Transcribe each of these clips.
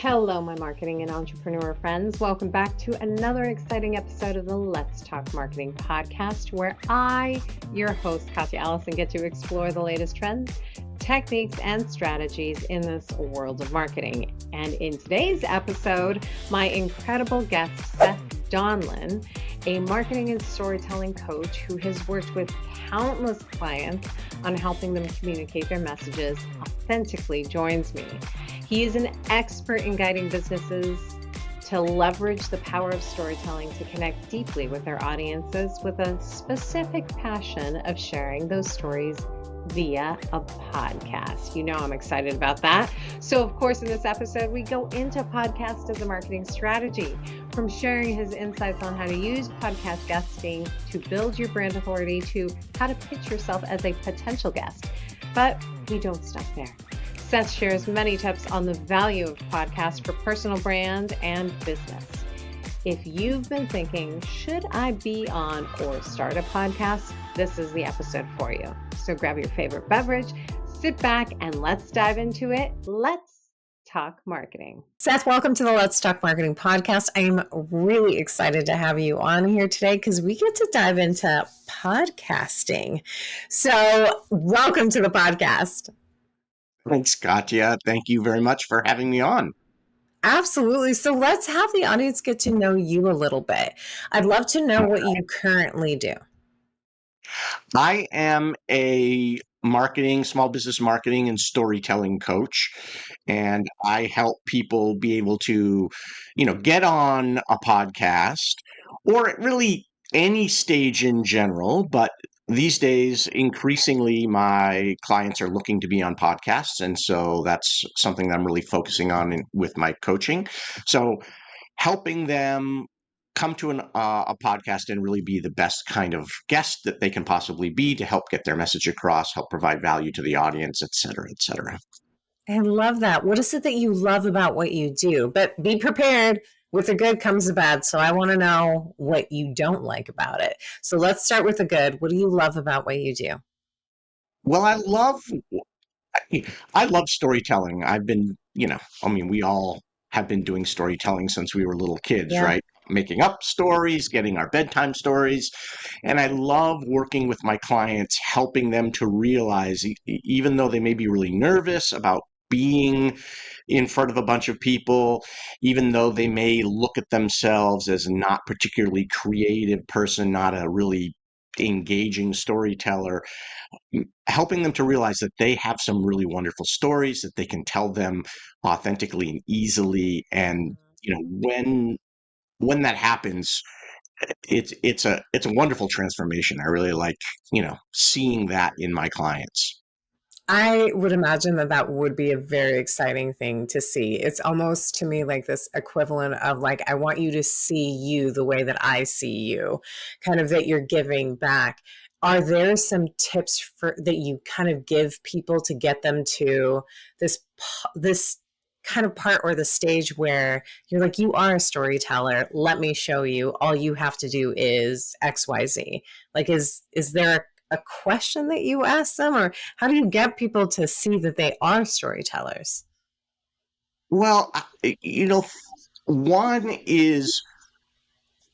Hello, my marketing and entrepreneur friends. Welcome back to another exciting episode of the Let's Talk Marketing podcast, where I, your host, Katya Allison, get to explore the latest trends, techniques, and strategies in this world of marketing. And in today's episode, my incredible guest, Seth Donlin, a marketing and storytelling coach who has worked with countless clients on helping them communicate their messages authentically, joins me. He is an expert in guiding businesses to leverage the power of storytelling to connect deeply with their audiences with a specific passion of sharing those stories via a podcast. You know, I'm excited about that. So, of course, in this episode, we go into podcast as a marketing strategy, from sharing his insights on how to use podcast guesting to build your brand authority to how to pitch yourself as a potential guest. But we don't stop there. Seth shares many tips on the value of podcasts for personal brand and business. If you've been thinking, should I be on or start a podcast? This is the episode for you. So grab your favorite beverage, sit back, and let's dive into it. Let's talk marketing. Seth, welcome to the Let's Talk Marketing podcast. I'm really excited to have you on here today because we get to dive into podcasting. So welcome to the podcast. Thanks, Katya. Thank you very much for having me on. Absolutely. So let's have the audience get to know you a little bit. I'd love to know what you currently do. I am a small business marketing and storytelling coach, and I help people be able to, get on a podcast or at really any stage in general. But these days, increasingly, my clients are looking to be on podcasts. And so that's something that I'm really focusing on with my coaching. So helping them come to a podcast and really be the best kind of guest that they can possibly be to help get their message across, help provide value to the audience, et cetera, et cetera. I love that. What is it that you love about what you do? But be prepared. With the good comes the bad. So I want to know what you don't like about it. So let's start with the good. What do you love about what you do? Well, I love storytelling. I've been, we all have been doing storytelling since we were little kids, Yeah. right? Making up stories, getting our bedtime stories. And I love working with my clients, helping them to realize, even though they may be really nervous about being in front of a bunch of people, even though they may look at themselves as not particularly creative person, not a really engaging storyteller, helping them to realize that they have some really wonderful stories that they can tell them authentically and easily. And when that happens, it's a wonderful transformation. I really like seeing that in my clients. I would imagine that that would be a very exciting thing to see. It's almost to me like this equivalent of like, I want you to see you the way that I see you, kind of that you're giving back. Are there some tips for that you kind of give people to get them to this kind of part or the stage where you're like, you are a storyteller. Let me show you. All you have to do is XYZ. Like, is there a question that you ask them, or how do you get people to see that they are storytellers? Well, one is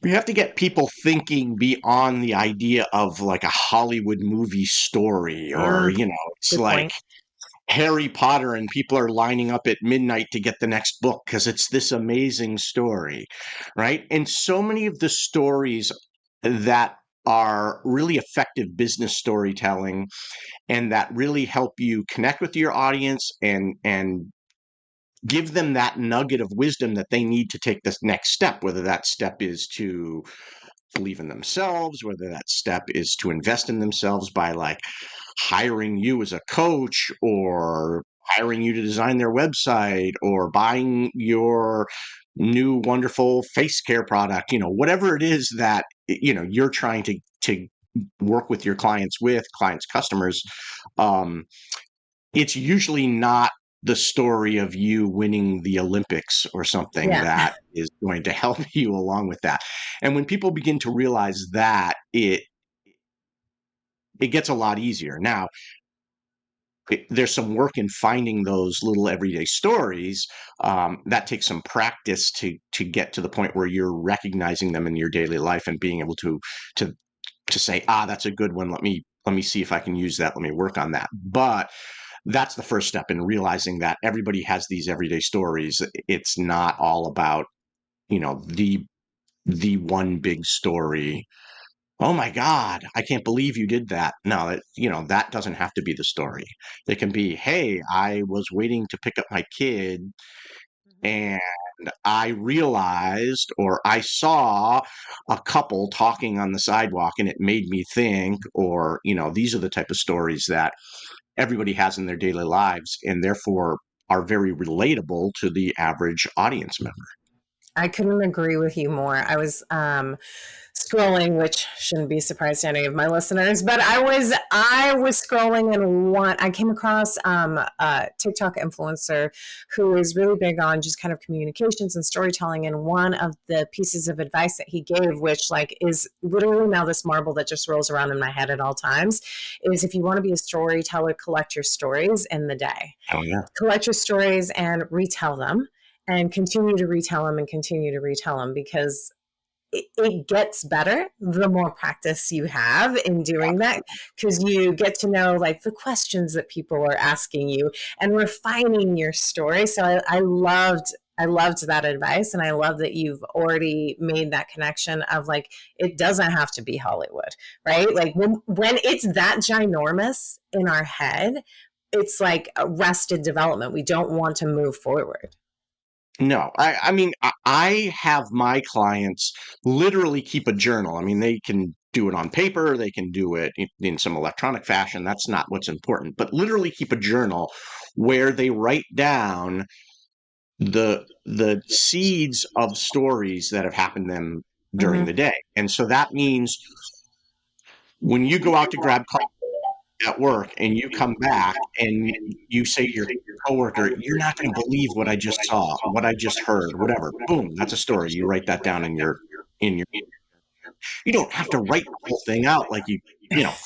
you have to get people thinking beyond the idea of like a Hollywood movie story, or it's Good like point. Harry Potter and people are lining up at midnight to get the next book because it's this amazing story, right? And so many of the stories that are really effective business storytelling and that really help you connect with your audience and give them that nugget of wisdom that they need to take this next step, whether that step is to believe in themselves, whether that step is to invest in themselves by like hiring you as a coach or hiring you to design their website or buying your new wonderful face care product, whatever it is that you're trying to work with your clients customers. um it's usually not the story of you winning the Olympics or something Yeah. that is going to help you along with that. And when people begin to realize that, it gets a lot easier. Now, there's some work in finding those little everyday stories. That takes some practice to get to the point where you're recognizing them in your daily life and being able to to say, ah, that's a good one. Let me see if I can use that. Let me work on that. But that's the first step in realizing that everybody has these everyday stories. It's not all about, the one big story. Oh my God, I can't believe you did that. No, that doesn't have to be the story. It can be, hey, I was waiting to pick up my kid Mhm. and I realized or I saw a couple talking on the sidewalk and it made me think, or, these are the type of stories that everybody has in their daily lives and therefore are very relatable to the average audience member. I couldn't agree with you more. I was scrolling, which shouldn't be a surprise to any of my listeners, but I was scrolling and I came across a TikTok influencer who is really big on just kind of communications and storytelling. And one of the pieces of advice that he gave, which like is literally now this marble that just rolls around in my head at all times, is if you want to be a storyteller, collect your stories in the day. Oh yeah. Collect your stories and retell them and continue to retell them and continue to retell them because it gets better the more practice you have in doing that because you get to know like the questions that people are asking you and refining your story. So I loved that advice, and I love that you've already made that connection of like it doesn't have to be Hollywood, right? Like when it's that ginormous in our head, it's like arrested development. We don't want to move forward. No, I mean, I have my clients literally keep a journal. I mean, they can do it on paper, they can do it in some electronic fashion. That's not what's important, but literally keep a journal where they write down the seeds of stories that have happened to them during the Mm-hmm. day. And so that means when you go out to grab at work and you come back and you say to your coworker, "You're not going to believe what I just saw, what I just heard, whatever." Boom, that's a story. You write that down in your. You don't have to write the whole thing out like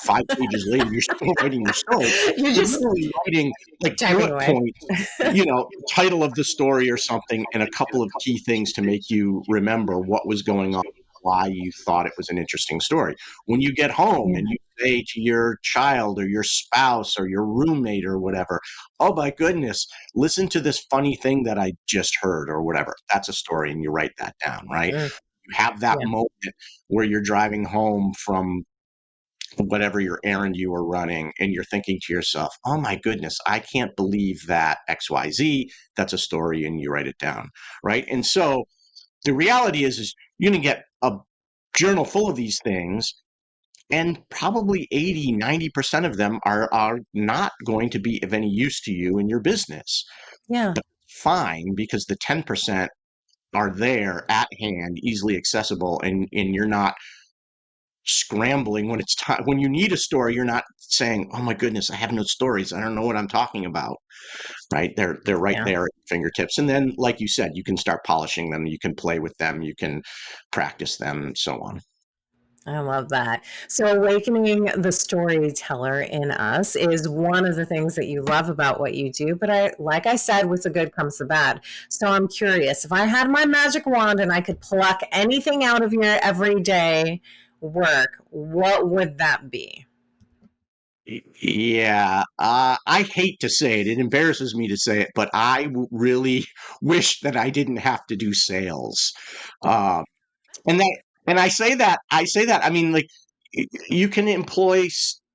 5 pages later you're still writing your story. You're You're just literally writing like typing bullet away. points, title of the story or something, and a couple of key things to make you remember what was going on, why you thought it was an interesting story. When you get home Yeah. and you say to your child or your spouse or your roommate or whatever, "Oh my goodness, listen to this funny thing that I just heard," or whatever. That's a story, and you write that down, right? Mm, You have that yeah. moment where you're driving home from whatever your errand you were running and you're thinking to yourself, oh my goodness, I can't believe that XYZ. That's a story, and you write it down, right? And so the reality is you're going to get a journal full of these things, and probably 80-90% of them are not going to be of any use to you in your business. Yeah. Fine, because the 10% are there at hand, easily accessible, and you're not scrambling when it's time. When you need a story, you're not saying, oh my goodness, I have no stories, I don't know what I'm talking about, right? They're right Yeah. there at your fingertips. And then, like you said, you can start polishing them, you can play with them, you can practice them, and so on. I love that. So, awakening the storyteller in us is one of the things that you love about what you do. But like I said, with the good comes the bad. So, I'm curious if I had my magic wand and I could pluck anything out of your everyday work, what would that be? Yeah, I hate to say it. It embarrasses me to say it, but really wish that I didn't have to do sales. Um, and that, and I say that, I mean, like, you can employ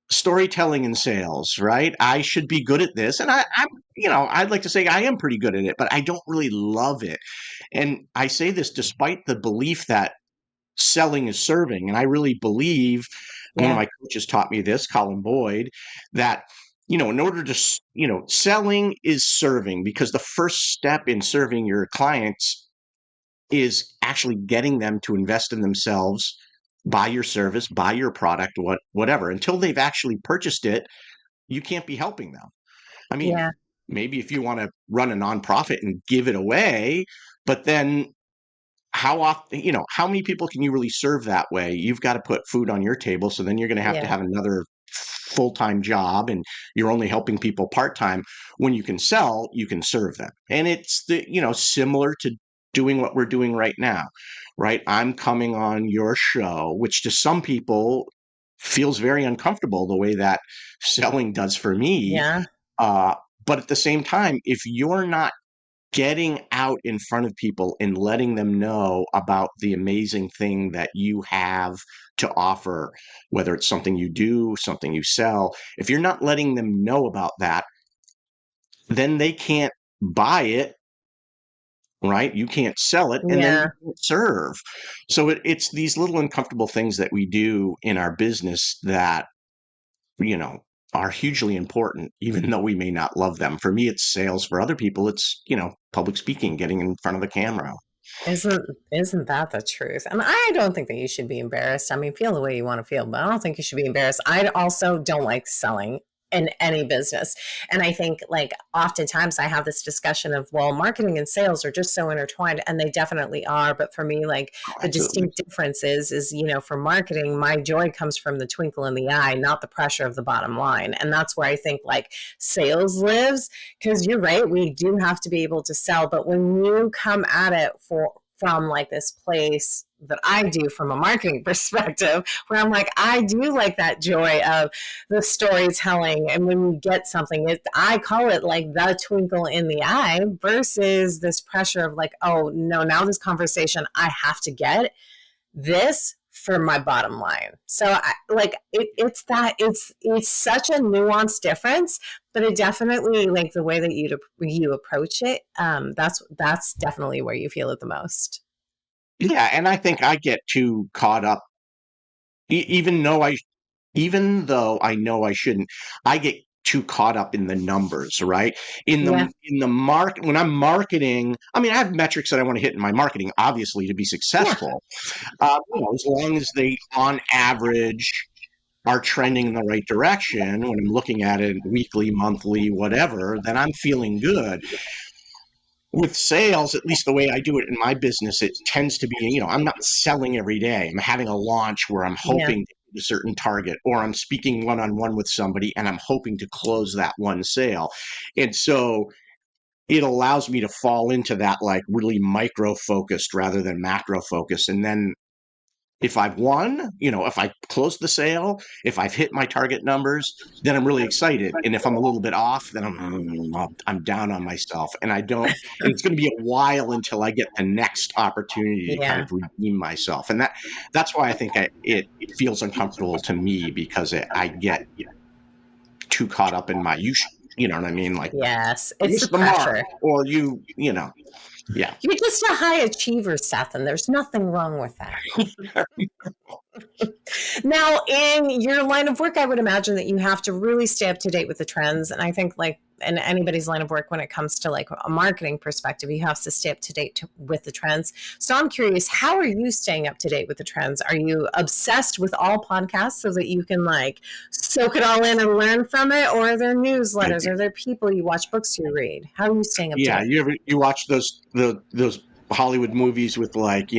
storytelling in sales, right? I should be good at this, and I'd like to say I am pretty good at it, but I don't really love it. And I say this despite the belief that selling is serving. And I really believe, one of Yeah. my coaches taught me this, Colin Boyd, that, in order to, selling is serving, because the first step in serving your clients is actually getting them to invest in themselves, buy your service, buy your product, whatever. Until they've actually purchased it, you can't be helping them. I mean, Yeah. maybe if you want to run a nonprofit and give it away, but then how often, how many people can you really serve that way? You've got to put food on your table. So then you're going to Yeah. have another full-time job and you're only helping people part-time. When you can sell, you can serve them. And it's similar to doing what we're doing right now, right? I'm coming on your show, which to some people feels very uncomfortable the way that selling does for me. Yeah. Uh, but at the same time, if you're not getting out in front of people and letting them know about the amazing thing that you have to offer, whether it's something you do, something you sell, if you're not letting them know about that, then they can't buy it, right? You can't sell it, and then you Yeah. can't serve. So it's these little uncomfortable things that we do in our business that, you know, are hugely important, even though we may not love them. For me, it's sales. For other people, it's, public speaking, getting in front of the camera. Isn't that the truth? And I don't think that you should be embarrassed. I mean, feel the way you want to feel, but I don't think you should be embarrassed. I also don't like selling in any business. And I think like oftentimes I have this discussion of, well, marketing and sales are just so intertwined, and they definitely are. But for me, like Oh, the absolutely. distinct difference is, for marketing, my joy comes from the twinkle in the eye, not the pressure of the bottom line. And that's where I think like sales lives, because you're right, we do have to be able to sell. But when you come at it from like this place that I do from a marketing perspective, where I'm like, I do like that joy of the storytelling. And when you get something, I call it like the twinkle in the eye versus this pressure of like, oh no, now this conversation, I have to get this for my bottom line. So it's such a nuanced difference, but it definitely like the way that you approach it. That's definitely where you feel it the most. Yeah, and I think I get too caught up, e- even though I even though I know I shouldn't. I get too caught up in the numbers, right? Yeah, In the market when I'm marketing, I mean, I have metrics that I want to hit in my marketing, obviously, to be yeah, successful. As long as they, on average, are trending in the right direction, when I'm looking at it weekly, monthly, whatever, then I'm feeling good. With sales, at least the way I do it in my business, it tends to be, I'm not selling every day. I'm having a launch where I'm yeah, hoping to hit a certain target, or I'm speaking one on one with somebody and I'm hoping to close that one sale. And so it allows me to fall into that like really micro focused rather than macro focused. And then if I've won, if I close the sale, if I've hit my target numbers, then I'm really excited. And if I'm a little bit off, then I'm down on myself, and I don't. And it's going to be a while until I get the next opportunity to kind yeah, of redeem myself, and that's why I think it feels uncomfortable to me, because I get too caught up in my you know what I mean, like yes. It's the miss the mark, pressure. or yeah. You're just a high achiever, Seth, and there's nothing wrong with that. Now, in your line of work, I would imagine that you have to really stay up to date with the trends. And I think, like in anybody's line of work, when it comes to like a marketing perspective, you have to stay up to date with the trends. So I'm curious, how are you staying up to date with the trends? Are you obsessed with all podcasts so that you can like soak it all in and learn from it? Or are there I newsletters? do. Are there people you watch, books you read? How are you staying up to Yeah, date? you watch those Hollywood movies with, like,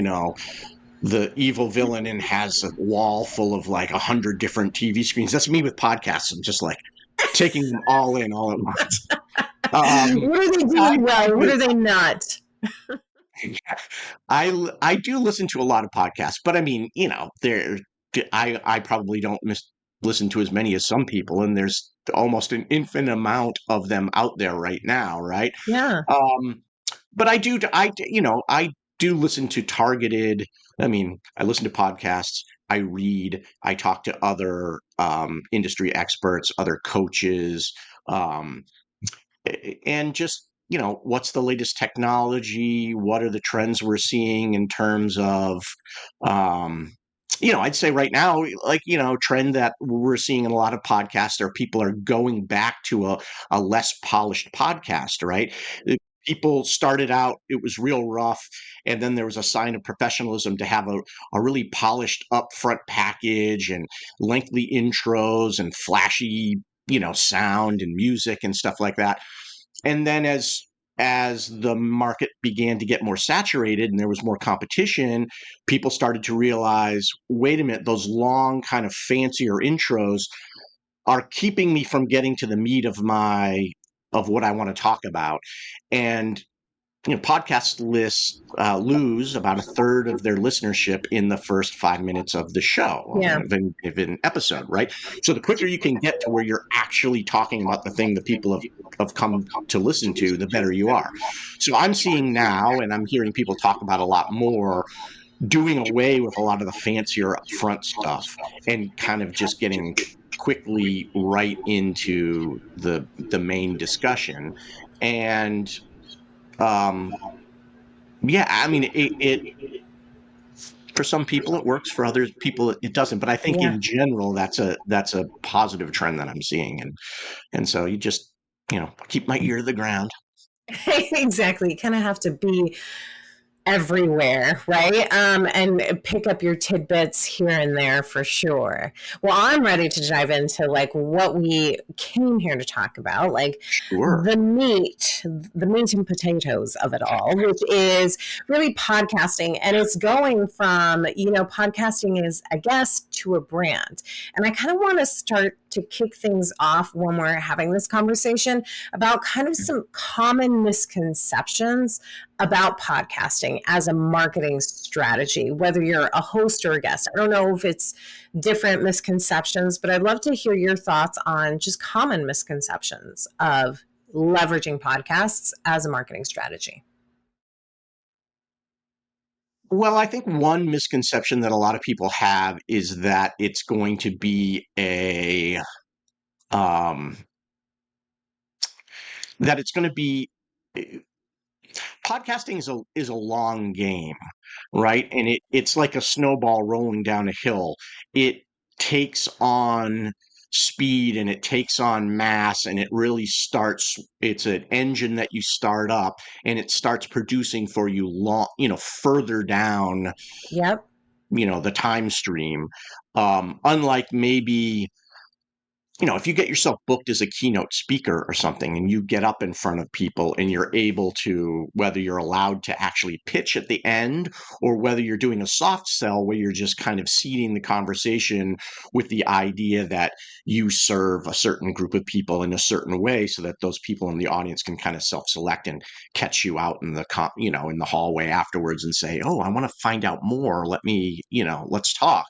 the evil villain and has a wall full of like 100 different TV screens. That's me with podcasts. I'm just like taking them all in all at once. Um, What are they I doing well? What do, are they not? I do listen to a lot of podcasts, but I mean, I probably don't listen to as many as some people, and there's almost an infinite amount of them out there right now, right? Yeah. Um, but I do listen to targeted. I mean, I listen to podcasts. I read. I talk to other industry experts, other coaches, um, and just, what's the latest technology? What are the trends we're seeing in terms of, um, I'd say right now, like, trend that we're seeing in a lot of podcasts are people are going back to a less polished podcast, right? People started out, it was real rough, and then there was a sign of professionalism to have a really polished upfront package and lengthy intros and flashy, sound and music and stuff like that. And then as the market began to get more saturated and there was more competition, people started to realize, wait a minute, those long kind of fancier intros, are keeping me from getting to the meat of what I want to talk about. And podcast lists lose about a third of their listenership in the first 5 minutes of the show Yeah. of an episode, right? So the quicker you can get to where you're actually talking about the thing that people have come to listen to, the better you are. So I'm seeing now, and I'm hearing people talk about a lot more, doing away with a lot of the fancier upfront stuff and kind of just getting quickly right into the main discussion. And um yeah, I mean, it for some people it works, for other people it doesn't. But I think Yeah. in general that's a positive trend that I'm seeing, and so you just keep my ear to the ground. Exactly. You kind of have to be everywhere, right? And pick up your tidbits here and there for sure. Well, I'm ready to dive into like what we came here to talk about, like Sure. the meat and potatoes of it all, which is really podcasting. And it's going from, podcasting is a guest to a brand. And I kind of want to start to kick things off when we're having this conversation about kind of some common misconceptions about podcasting as a marketing strategy, whether you're a host or a guest. I don't know if it's different misconceptions, but I'd love to hear your thoughts on just common misconceptions of leveraging podcasts as a marketing strategy. Well, I think one misconception that a lot of people have is that it's going to be um that it's going to be podcasting is a long game, right? And it's like a snowball rolling down a hill. It takes on speed and it takes on mass, and it really starts. It's an engine that you start up, and it starts producing for you long, further down, Yep. the time stream. Unlike maybe if you get yourself booked as a keynote speaker or something and you get up in front of people and you're able to, whether you're allowed to actually pitch at the end or whether you're doing a soft sell where you're just kind of seeding the conversation with the idea that you serve a certain group of people in a certain way so that those people in the audience can kind of self-select and catch you out in in the hallway afterwards and say, oh, I want to find out more. Let's talk.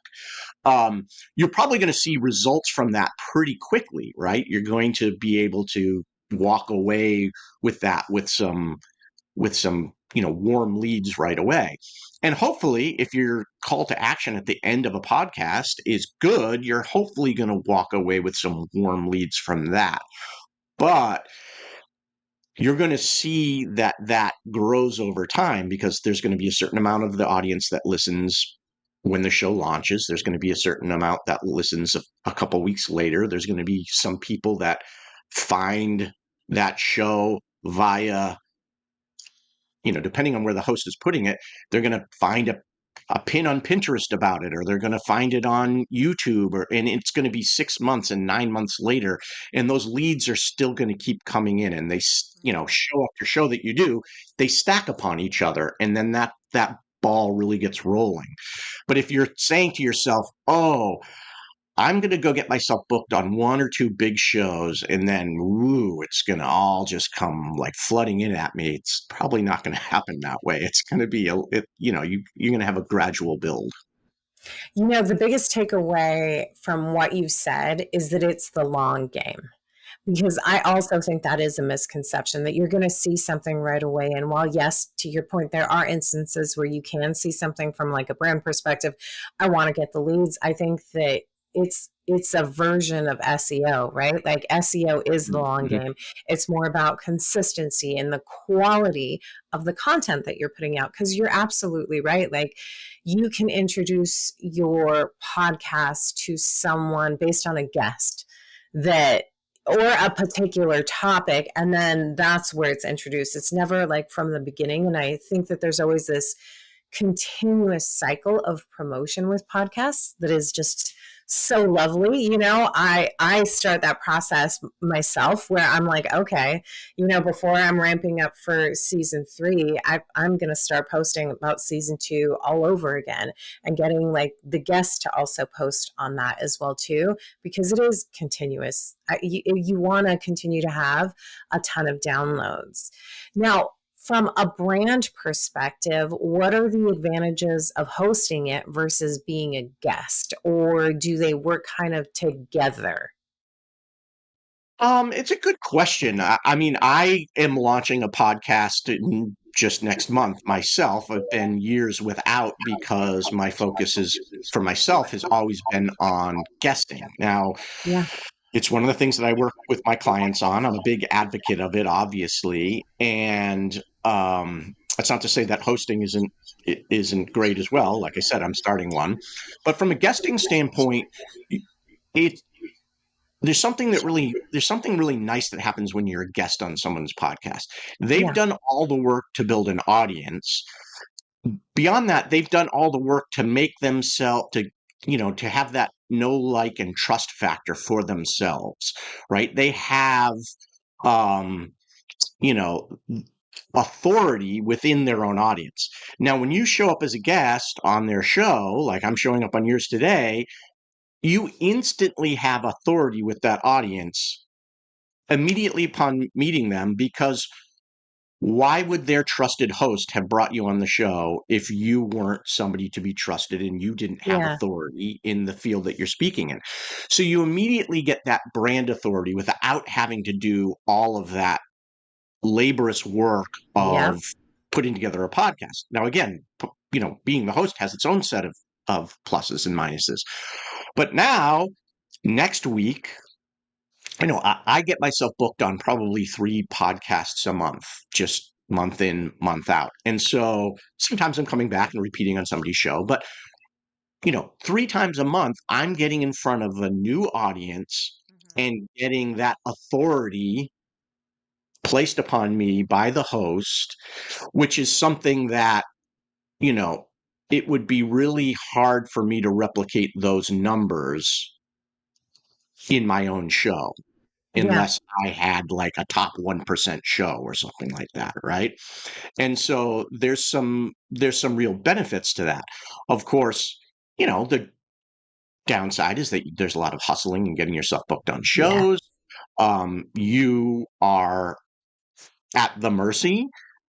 You're probably going to see results from that pretty quickly, right? You're going to be able to walk away with that with some warm leads right away. And hopefully, if your call to action at the end of a podcast is good, you're hopefully going to walk away with some warm leads from that. But you're going to see that grows over time because there's going to be a certain amount of the audience that listens when the show launches. There's going to be a certain amount that listens a couple weeks later. There's going to be some people that find that show via, depending on where the host is putting it, they're going to find a pin on Pinterest about it, or they're going to find it on YouTube, and it's going to be 6 months and 9 months later, and those leads are still going to keep coming in, and they, show after show that you do, they stack upon each other, and then that ball really gets rolling. But if you're saying to yourself, oh, I'm going to go get myself booked on one or two big shows, and then, woo, it's going to all just come like flooding in at me. It's probably not going to happen that way. It's going to be, you're going to have a gradual build. The biggest takeaway from what you said is that it's the long game. Because I also think that is a misconception that you're going to see something right away. And while, yes, to your point, there are instances where you can see something from like a brand perspective, I want to get the leads. I think that it's a version of SEO, right? Like SEO is the long Mhm. game. It's more about consistency and the quality of the content that you're putting out. Because you're absolutely right. Like you can introduce your podcast to someone based on a guest that or a particular topic, and then that's where it's introduced. It's never like from the beginning. And I think that there's always this continuous cycle of promotion with podcasts that is just so lovely. I start that process myself where I'm like, okay, before I'm ramping up for season 3, I'm going to start posting about season 2 all over again, and getting like the guests to also post on that as well too, because it is continuous. You want to continue to have a ton of downloads. Now, from a brand perspective, what are the advantages of hosting it versus being a guest, or do they work kind of together? It's a good question. I mean, I am launching a podcast just next month myself. I've been years without because my focus is for myself has always been on guesting. Now, Yeah, it's one of the things that I work with my clients on. I'm a big advocate of it, obviously, and that's not to say that hosting isn't great as well. Like I said, I'm starting one, but from a guesting standpoint, it there's something really nice that happens when you're a guest on someone's podcast. They've yeah, done all the work to build an audience. Beyond that, they've done all the work to make themselves to have that know, like, and trust factor for themselves, right? They have um, you know, authority within their own audience. Now, when you show up as a guest on their show, like I'm showing up on yours today, you instantly have authority with that audience immediately upon meeting them, because why would their trusted host have brought you on the show if you weren't somebody to be trusted and you didn't have yeah, authority in the field that you're speaking in? So you immediately get that brand authority without having to do all of that laborious work yeah, of putting together a podcast. Now, again, being the host has its own set of pluses and minuses. But now, next week, I get myself booked on probably 3 podcasts a month, just month in, month out. And so sometimes I'm coming back and repeating on somebody's show, but 3 times a month, I'm getting in front of a new audience and getting that authority placed upon me by the host, which is something that, you know, it would be really hard for me to replicate those numbers in my own show yeah, unless I had like a top 1% show or something like that, right? And so there's some real benefits to that. Of course, the downside is that there's a lot of hustling and getting yourself booked on yeah, shows. You are at the mercy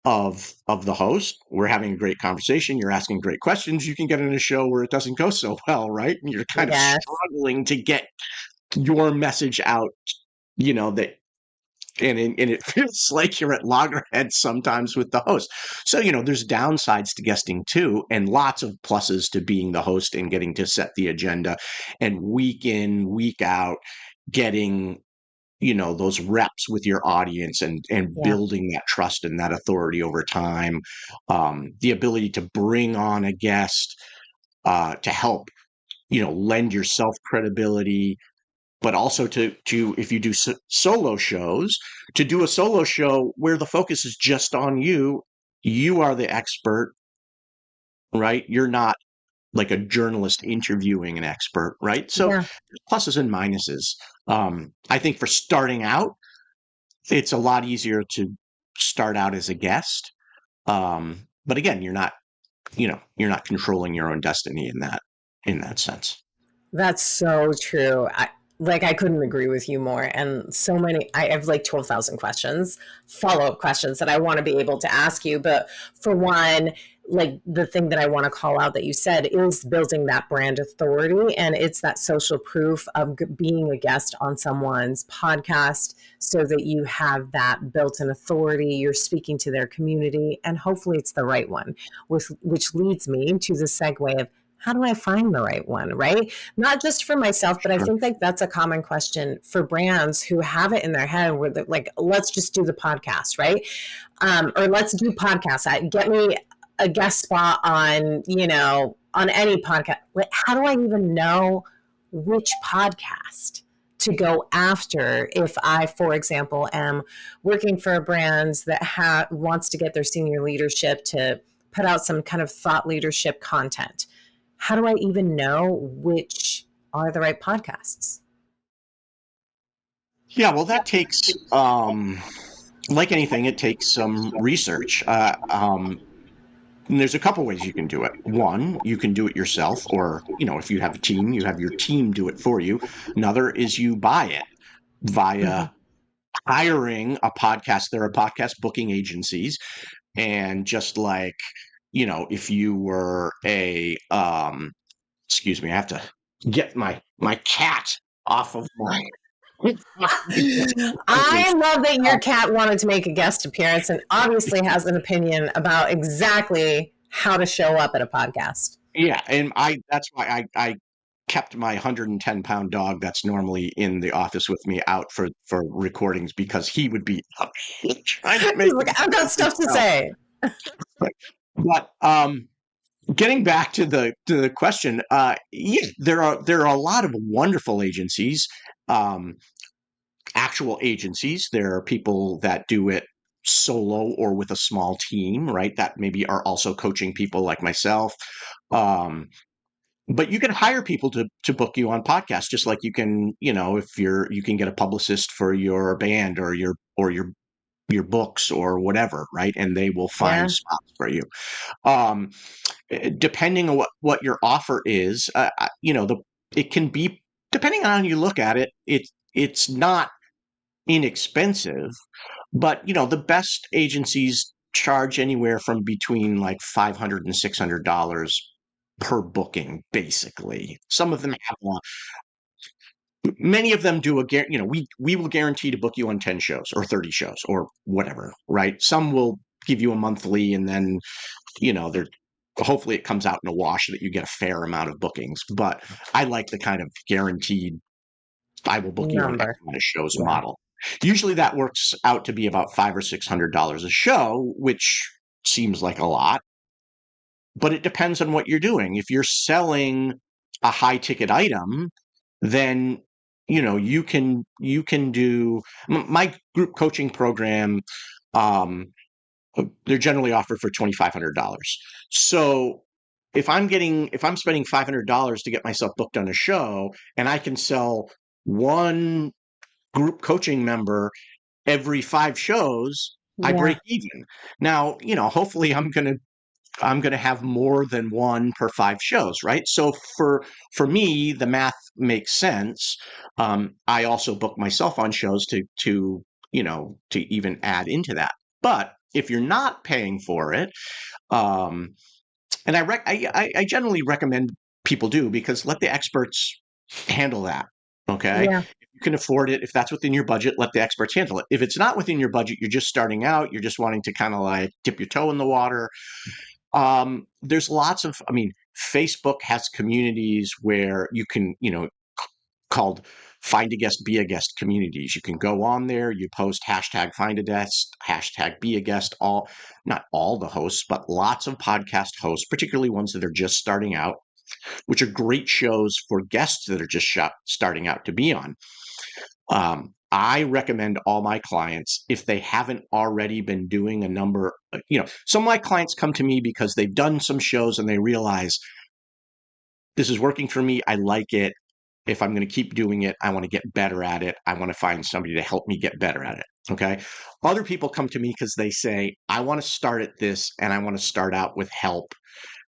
of the host. We're having a great conversation. You're asking great questions. You can get in a show where it doesn't go so well, right? And you're kind of yes, struggling to get your message out, that and it feels like you're at loggerheads sometimes with the host. So, there's downsides to guesting too, and lots of pluses to being the host and getting to set the agenda and week in, week out, getting those reps with your audience and yeah, building that trust and that authority over time. The ability to bring on a guest to help lend yourself credibility, but also to if you do solo shows, to do a solo show where the focus is just on you. You are the expert, right? You're not like a journalist interviewing an expert, right? So yeah. pluses and minuses. I think for starting out, it's a lot easier to start out as a guest. But again, you're not controlling your own destiny in that sense. That's so true. I couldn't agree with you more. And so many, I have like 12,000 questions, follow-up questions that I want to be able to ask you. But for one, like the thing that I want to call out that you said is building that brand authority. And it's that social proof of being a guest on someone's podcast so that you have that built-in authority. You're speaking to their community, and hopefully it's the right one, which leads me to the segue of how do I find the right one, right? Not just for myself, but I Sure. think like that's a common question for brands who have it in their head where they're like, let's just do the podcast, right? Or let's do podcasts. Get me a guest spot on, on any podcast. Like, how do I even know which podcast to go after if I, for example, am working for a brand that wants to get their senior leadership to put out some kind of thought leadership content? How do I even know which are the right podcasts? Yeah, well, that takes, like anything, it takes some research. And there's a couple ways you can do it. One, you can do it yourself, or, if you have a team, you have your team do it for you. Another is you buy it Mm-hmm. via hiring a podcast. There are podcast booking agencies. And just like, if you were excuse me, I have to get my cat off of my. I love that your cat wanted to make a guest appearance and obviously has an opinion about exactly how to show up at a podcast. Yeah, and that's why I kept my 110-pound dog that's normally in the office with me out for recordings, because he would be trying to He's make like, I've got stuff to himself. say. But getting back to the question, yeah, there are a lot of wonderful agencies, um, actual agencies. There are people that do it solo or with a small team, right? That maybe are also coaching people like myself. Um, but you can hire people to book you on podcasts, just like you can, if you can get a publicist for your band or your books or whatever, right? And they will find Yeah. spots for you. Um, Depending on what your offer is, it can be, depending on how you look at it, it's not inexpensive, but the best agencies charge anywhere from between like $500 and $600 per booking, basically. Some of them have many of them do we will guarantee to book you on 10 shows or 30 shows or whatever, right? Some will give you a monthly, and then they're hopefully it comes out in a wash that you get a fair amount of bookings. But I like the kind of guaranteed, I will book you on X Number. amount of shows Yeah. model. Usually that works out to be about $500 or $600 a show, which seems like a lot, but it depends on what you're doing. If you're selling a high ticket item, then you can do my group coaching program. Um, they're generally offered for $2,500. So if I'm spending $500 to get myself booked on a show, and I can sell one group coaching member every 5 shows, I Yeah. break even. Now, hopefully I'm going to have more than one per 5 shows, right? So for me, the math makes sense. I also book myself on shows to even add into that. But if you're not paying for it, um, and I generally recommend people do, because let the experts handle that. Okay, Yeah. if you can afford it, if that's within your budget, let the experts handle it. If it's not within your budget, you're just starting out, you're just wanting to kind of like dip your toe in the water. There's lots of, Facebook has communities where you can, called find a guest, be a guest communities. You can go on there, you post hashtag find a guest, hashtag be a guest, not all the hosts, but lots of podcast hosts, particularly ones that are just starting out, which are great shows for guests that are just starting out to be on. I recommend all my clients, if they haven't already been doing a number, some of my clients come to me because they've done some shows and they realize this is working for me. I like it. If I'm going to keep doing it, I want to get better at it. I want to find somebody to help me get better at it. Okay. Other people come to me because they say, I want to start at this and I want to start out with help,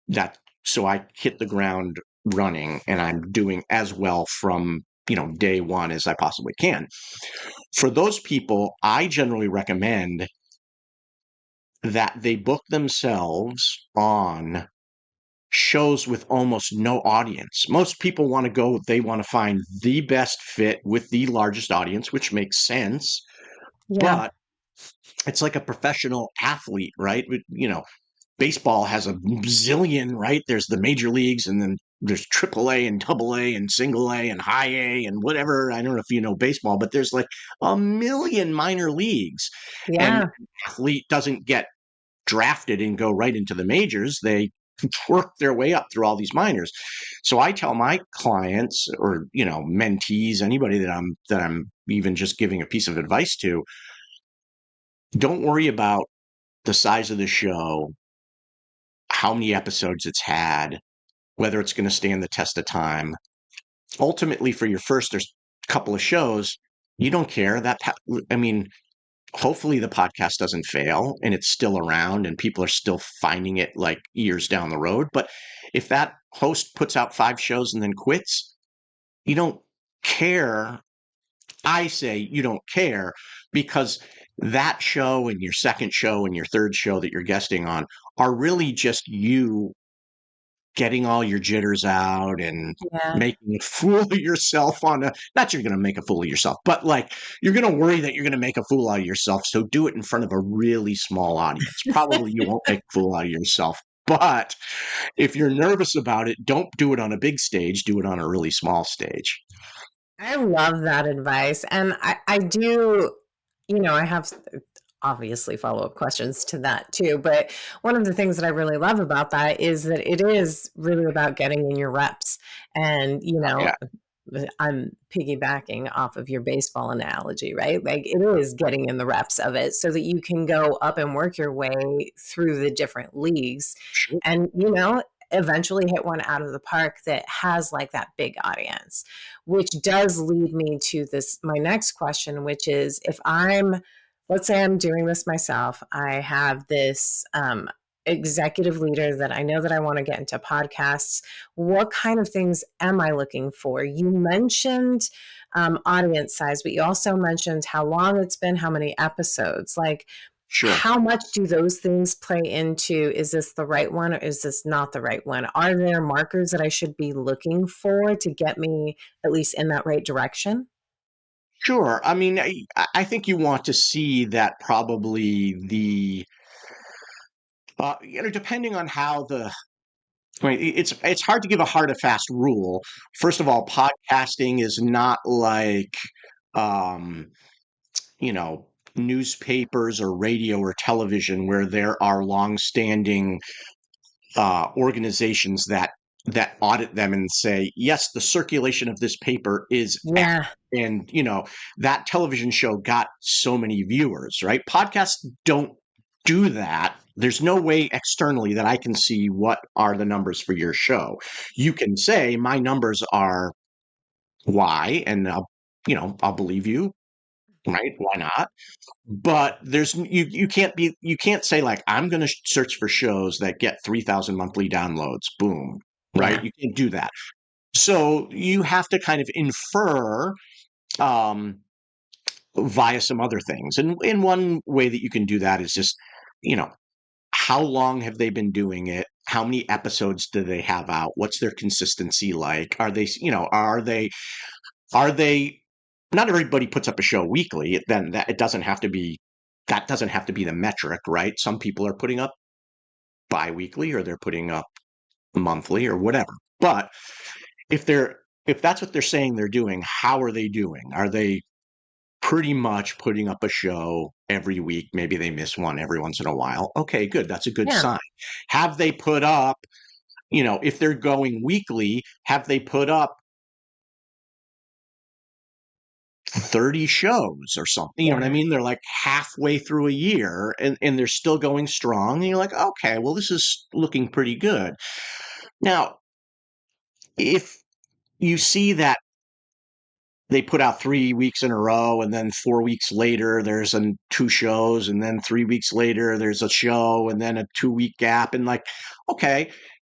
that so I hit the ground running and I'm doing as well from, day one as I possibly can. For those people, I generally recommend that they book themselves on shows with almost no audience. Most people want to go, they want to find the best fit with the largest audience, which makes sense. Yeah. But it's like a professional athlete, right? Baseball has a zillion, right? There's the major leagues, and then there's triple A and double A and single A and high A and whatever. I don't know if you know baseball, but there's like a million minor leagues. And Yeah. an athlete doesn't get drafted and go right into the majors. They work their way up through all these minors. So I tell my clients, or mentees, anybody that I'm even just giving a piece of advice to, don't worry about the size of the show, how many episodes it's had, whether it's going to stand the test of time. ultimately for your first or couple of shows, you don't care I mean, hopefully the podcast doesn't fail and it's still around and people are still finding it like years down the road. But if that host puts out 5 shows and then quits, you don't care. I say you don't care because that show and your second show and your third show that you're guesting on are really just you getting all your jitters out and Yeah. making a fool of yourself on a not you're going to make a fool of yourself, but like you're going to worry that you're going to make a fool out of yourself. So do it in front of a really small audience. Probably you won't make a fool out of yourself. But if you're nervous about it, don't do it on a big stage. Do it on a really small stage. I love that advice. And I do, I have obviously follow up questions to that too. But one of the things that I really love about that is that it is really about getting in your reps. And, Yeah, I'm piggybacking off of your baseball analogy, right? Like it is getting in the reps of it so that you can go up and work your way through the different leagues sure. and, eventually hit one out of the park that has like that big audience, which does lead me to my next question, which is let's say I'm doing this myself. I have this, executive leader that I know that I want to get into podcasts. What kind of things am I looking for? You mentioned audience size, but you also mentioned how long it's been, how many episodes. Like, Sure. how much do those things play into, is this the right one or is this not the right one? Are there markers that I should be looking for to get me at least in that right direction? Sure. I mean, I think you want to see that probably depending on how right, it's hard to give a hard and fast rule. First of all, podcasting is not like, um, you know, newspapers or radio or television where there are long-standing organizations that audit them and say, yes, the circulation of this paper is X. Yeah. And that television show got so many viewers, right? Podcasts don't do that. There's no way externally that I can see what are the numbers for your show. You can say my numbers are Y, and I'll believe you, right? Why not? But you can't say like I'm going to search for shows that get 3,000 monthly downloads. Boom, right? Yeah. You can't do that. So you have to kind of infer um, via some other things. And in one way that you can do that is just, you know, how long have they been doing it? How many episodes do they have out? What's their consistency like? Are they not everybody puts up a show weekly. Then it doesn't have to be that doesn't have to be the metric, right? Some people are putting up bi-weekly or they're putting up monthly or whatever. But if that's what they're saying they're doing, how are they doing? Are they pretty much putting up a show every week? Maybe they miss one every once in a while. Okay, good. That's a good Yeah. sign. Have they put up, if they're going weekly, have they put up 30 shows or something? You know what I Yeah. mean? They're like halfway through a year and they're still going strong. And you're like, okay, well, this is looking pretty good. Now, if you see that they put out 3 weeks in a row and then 4 weeks later there's 2 shows and then 3 weeks later there's a show and then a 2 week gap, and like, okay,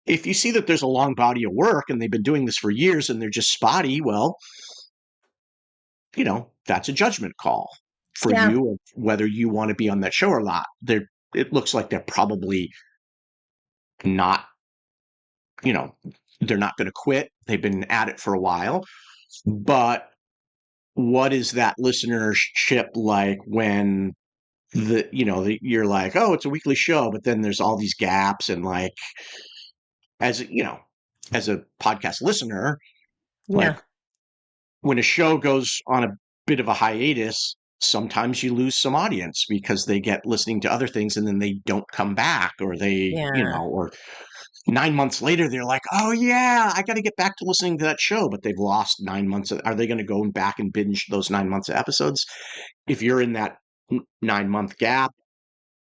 if you see that there's a long body of work and they've been doing this for years and they're just spotty, well, that's a judgment call for Yeah. you of whether you want to be on that show or not. It looks like they're probably not, you know, they're not going to quit. They've been at it for a while, but what is that listenership like when you're like, oh, it's a weekly show, but then there's all these gaps, and like, as a podcast listener, Yeah. like when a show goes on a bit of a hiatus, sometimes you lose some audience because they get listening to other things and then they don't come back, or Yeah. or 9 months later, they're like, oh yeah, I got to get back to listening to that show, but they've lost 9 months. Are they going to go back and binge those 9 months of episodes? If you're in that 9 month gap,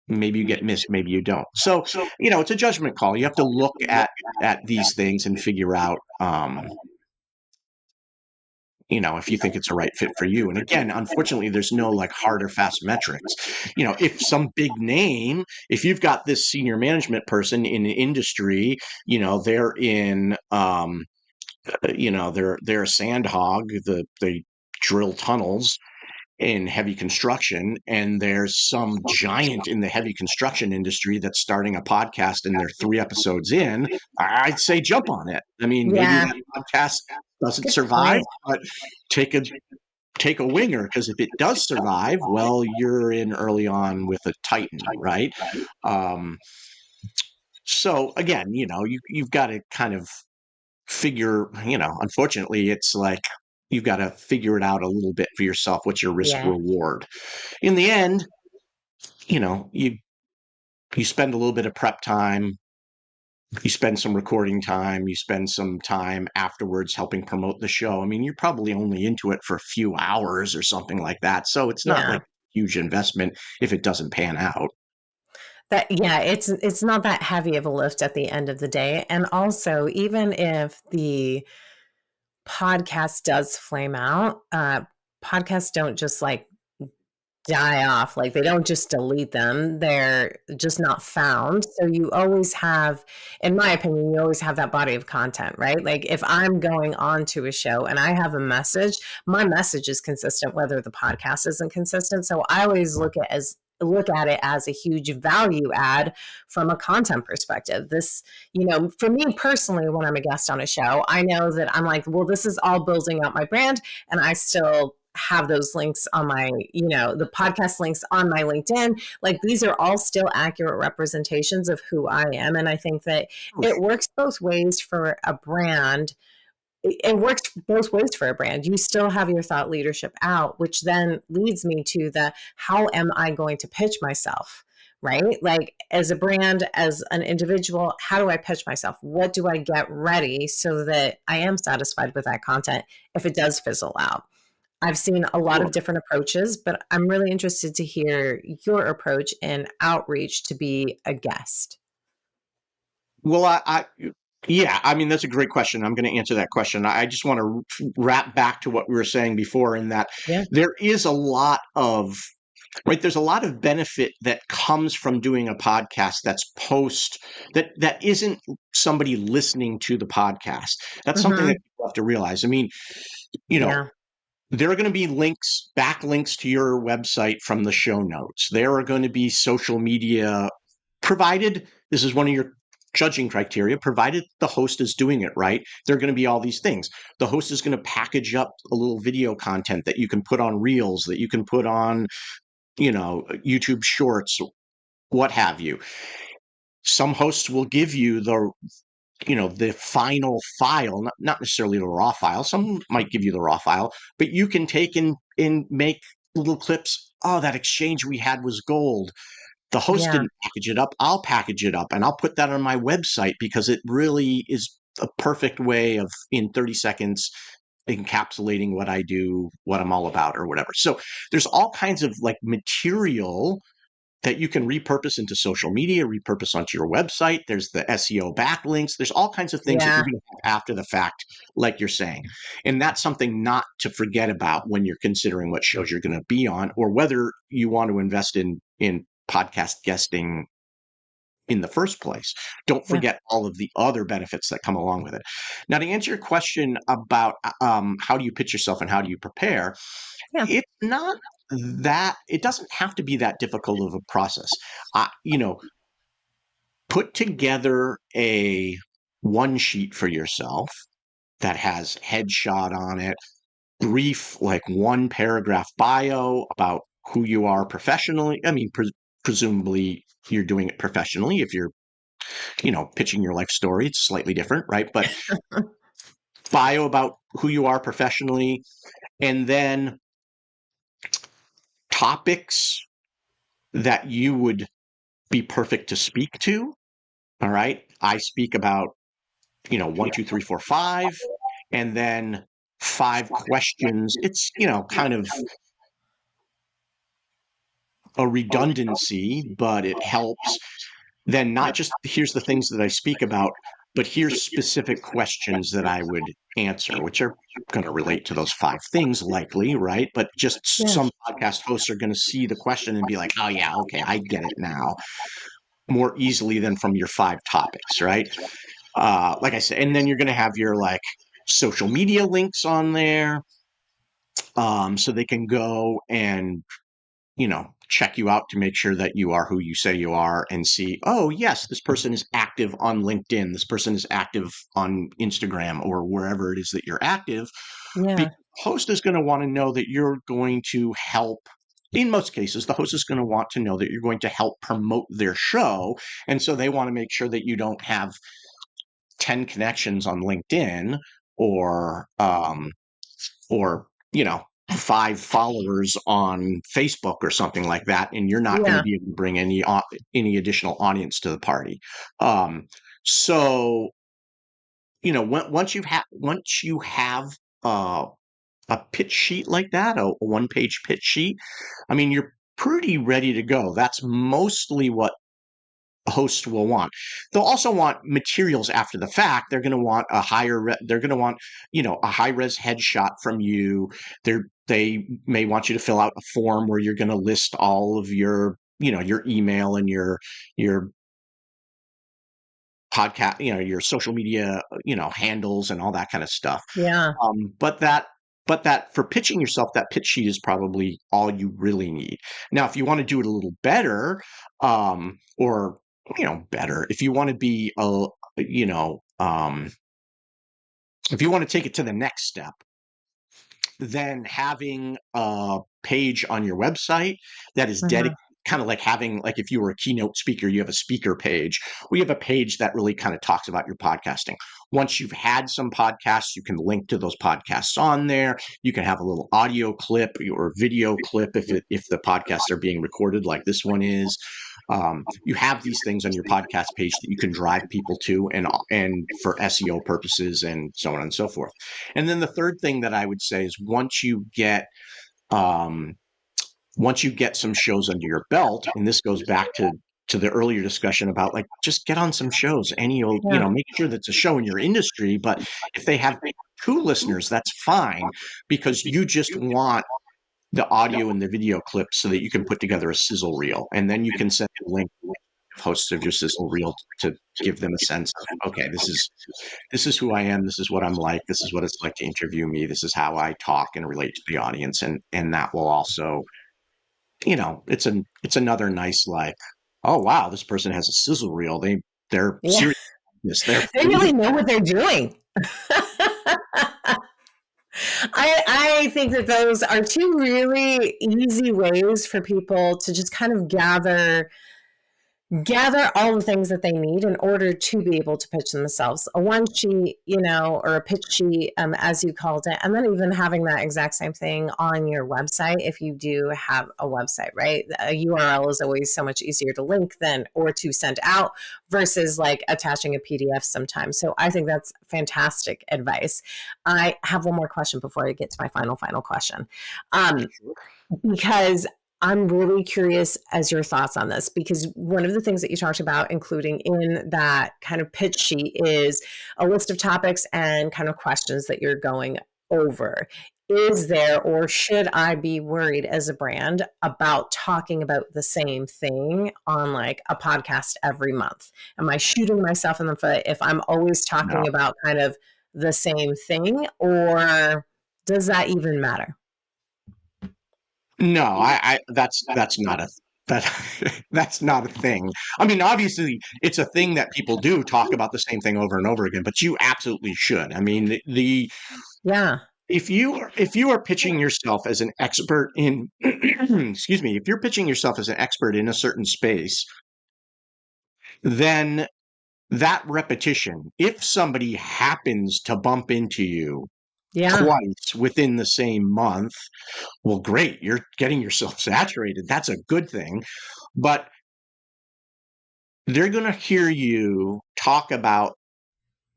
maybe you get missed, maybe you don't. So, it's a judgment call. You have to look at these things and figure out if you think it's a right fit for you. And again, unfortunately, there's no like hard or fast metrics. If some big name, if you've got this senior management person in the industry, they're in, they're a sand hog, they drill tunnels in heavy construction, and there's some giant in the heavy construction industry that's starting a podcast and they're 3 episodes in, I'd say jump on it. I mean, maybe Yeah. that podcast doesn't Good survive, point. but take a winger, because if it does survive, well, you're in early on with a titan, right? um, so again, you've got to kind of figure, unfortunately, it's like you've got to figure it out a little bit for yourself. What's your risk Yeah. reward? In the end, you spend a little bit of prep time, you spend some recording time, you spend some time afterwards helping promote the show. I mean, you're probably only into it for a few hours or something like that. So it's not Yeah. like a huge investment if it doesn't pan out. It's not that heavy of a lift at the end of the day. And also, even if the podcast does flame out, podcasts don't just like die off. Like they don't just delete them. They're just not found. So you always have, in my opinion, you always have that body of content, right? Like if I'm going on to a show and I have a message, my message is consistent, whether the podcast isn't consistent. So I always look at it as a huge value add from a content perspective. This, for me personally, when I'm a guest on a show, I know that I'm like, well, this is all building up my brand, and I still have those links on my, the podcast links on my LinkedIn. Like these are all still accurate representations of who I am. And I think that it works both ways for a brand. It works both ways for a brand. You still have your thought leadership out, which then leads me to the how am I going to pitch myself? Right? Like as a brand, as an individual, how do I pitch myself? What do I get ready so that I am satisfied with that content if it does fizzle out? I've seen a lot of different approaches, but I'm really interested to hear your approach in outreach to be a guest. Well, yeah, I mean, that's a great question. I'm going to answer that question. I just want to wrap back to what we were saying before, in that Yeah. there is a lot of, right, there's a lot of benefit that comes from doing a podcast that isn't somebody listening to the podcast. That's something that Mm-hmm. people have to realize. I mean, you know, Yeah. there are going to be backlinks to your website from the show notes. There are going to be social media, provided this is one of your judging criteria, provided the host is doing it right. There are going to be all these things. The host is going to package up a little video content that you can put on Reels, that you can put on, YouTube Shorts, what have you. Some hosts will give you the final file, not necessarily the raw file. Some might give you the raw file, but you can take and make little clips. Oh, that exchange we had was gold. The host Yeah. didn't package it up. I'll package it up and I'll put that on my website, because it really is a perfect way of, in 30 seconds, encapsulating what I do, what I'm all about, or whatever. So there's all kinds of like material that you can repurpose into social media, repurpose onto your website. There's the SEO backlinks. There's all kinds of things that you're Yeah. going to have after the fact, like you're saying. And that's something not to forget about when you're considering what shows you're going to be on, or whether you want to invest in podcast guesting in the first place. Don't Yeah. forget all of the other benefits that come along with it. Now, to answer your question about how do you pitch yourself and how do you prepare, Yeah. it's not it doesn't have to be that difficult of a process. Put together a one sheet for yourself that has headshot on it, brief, like one paragraph bio about who you are professionally. I mean, presumably you're doing it professionally. If you're, pitching your life story, it's slightly different, right? But bio about who you are professionally, and then topics that you would be perfect to speak to. All right. I speak about, 1, 2, 3, 4, 5, and then 5 questions. It's, kind of a redundancy, but it helps. Then not just here's the things that I speak about, but here's specific questions that I would answer, which are going to relate to those 5 things likely, right? But just Yeah. some podcast hosts are going to see the question and be like, oh yeah, okay, I get it now, more easily than from your 5 topics, right? Like I said, and then you're going to have your like social media links on there, so they can go and check you out to make sure that you are who you say you are and see, oh, yes, this person is active on LinkedIn. This person is active on Instagram or wherever it is that you're active. Yeah. Because the host is going to want to know that you're going to help. In most cases, the host is going to want to know that you're going to help promote their show. And so they want to make sure that you don't have 10 connections on LinkedIn or, or, 5 followers on Facebook or something like that, and you're not going to Yeah. be able to bring any additional audience to the party. So once you have uh, a pitch sheet like that, a 1-page pitch sheet, I mean, you're pretty ready to go. That's mostly what hosts will want. They'll also want materials after the fact. They're going to want they're going to want, a high res headshot from you. They may want you to fill out a form where you're going to list all of your email and your podcast, your social media, handles and all that kind of stuff. Yeah. But that for pitching yourself, that pitch sheet is probably all you really need. Now, if you want to do it a little better, or better, if you want to be if you want to take it to the next step, then having a page on your website that is dedicated, kind of like having, like if you were a keynote speaker, you have a speaker page. We have a page that really kind of talks about your podcasting. Once you've had some podcasts, you can link to those podcasts on there. You can have a little audio clip or video clip if the podcasts are being recorded like this one is. You have these things on your podcast page that you can drive people to, and for SEO purposes and so on and so forth. And then the third thing that I would say is um, once you get some shows under your belt, and this goes back to the earlier discussion about like just get on some shows, any old, Yeah. make sure that's a show in your industry. But if they have 2 listeners, that's fine, because you just want the audio and the video clips so that you can put together a sizzle reel, and then you can send a link to hosts of your sizzle reel to give them a sense of, okay, this is who I am. This is what I'm like. This is what it's like to interview me. This is how I talk and relate to the audience. And that will also, it's another nice, like, oh, wow, this person has a sizzle reel. They're Yeah. serious. They're They really know what they're doing. I think that those are 2 really easy ways for people to just kind of gather all the things that they need in order to be able to pitch themselves. A 1 sheet, or a pitch sheet, as you called it, and then even having that exact same thing on your website if you do have a website, right? A URL is always so much easier to link than or to send out versus like attaching a PDF sometimes. So I think that's fantastic advice. I have one more question before I get to my final question. Because I'm really curious as your thoughts on this, because one of the things that you talked about, including in that kind of pitch sheet, is a list of topics and kind of questions that you're going over. Is there, or should I be worried as a brand about talking about the same thing on like a podcast every month? Am I shooting myself in the foot if I'm always talking no, about kind of the same thing, or does that even matter? no, that's not a that that's not a thing. I mean, obviously, it's a thing that people do talk about the same thing over and over again, but you absolutely should. I mean, the Yeah. if you are pitching yourself as an expert in excuse me, if you're pitching yourself as an expert in a certain space, then that repetition, if somebody happens to bump into you Yeah. twice within the same month, well, great, you're getting yourself saturated. That's a good thing. But they're going to hear you talk about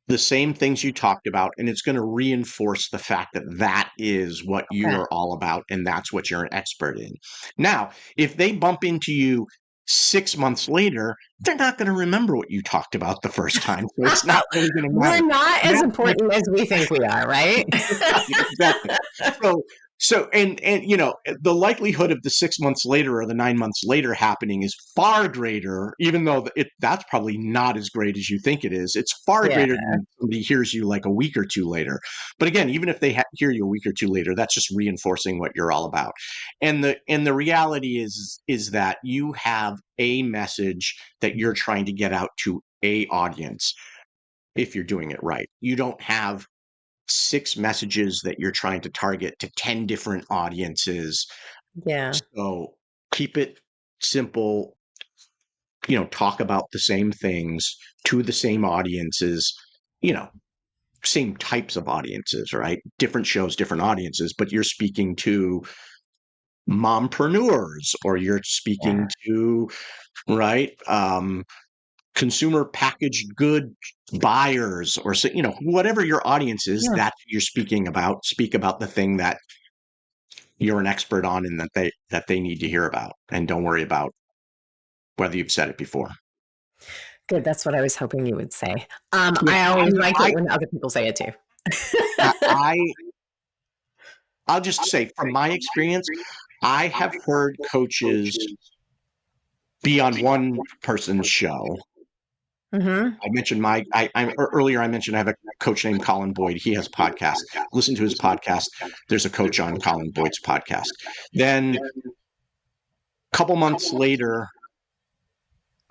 the same things you talked about, and it's going to reinforce the fact that that is what you Okay. are all about, and that's what you're an expert in. Now, if they bump into you 6 months later, they're not going to remember what you talked about the first time. So it's not really going to matter. We're not as That's like, important as we think we are, right? exactly. So, and the likelihood of the 6 months later or the 9 months later happening is far greater, even though that's probably not as great as you think it is. It's far Yeah. greater than somebody hears you like a week or two later. But again, even if they hear you a week or two later, that's just reinforcing what you're all about. And the reality is that you have a message that you're trying to get out to a audience if you're doing it right. You don't have 6 messages that you're trying to target to 10 different audiences. Yeah. So keep it simple, talk about the same things to the same audiences, you know, same types of audiences, right? Different shows, different audiences, but you're speaking to mompreneurs or you're speaking Yeah. to, right? Consumer packaged good buyers or whatever your audience is, Yeah. that you're speaking about. Speak about the thing that you're an expert on and that they need to hear about, and don't worry about whether you've said it before. Good. That's what I was hoping you would say. Yeah, I I always mean, like it when other people say it too. I I'll just say from my experience, I have heard coaches be on one person's show. Mm-hmm. I mentioned earlier. I mentioned I have a coach named Colin Boyd. He has a podcast. Listen to his podcast. There's a coach on Colin Boyd's podcast. Then a couple months later,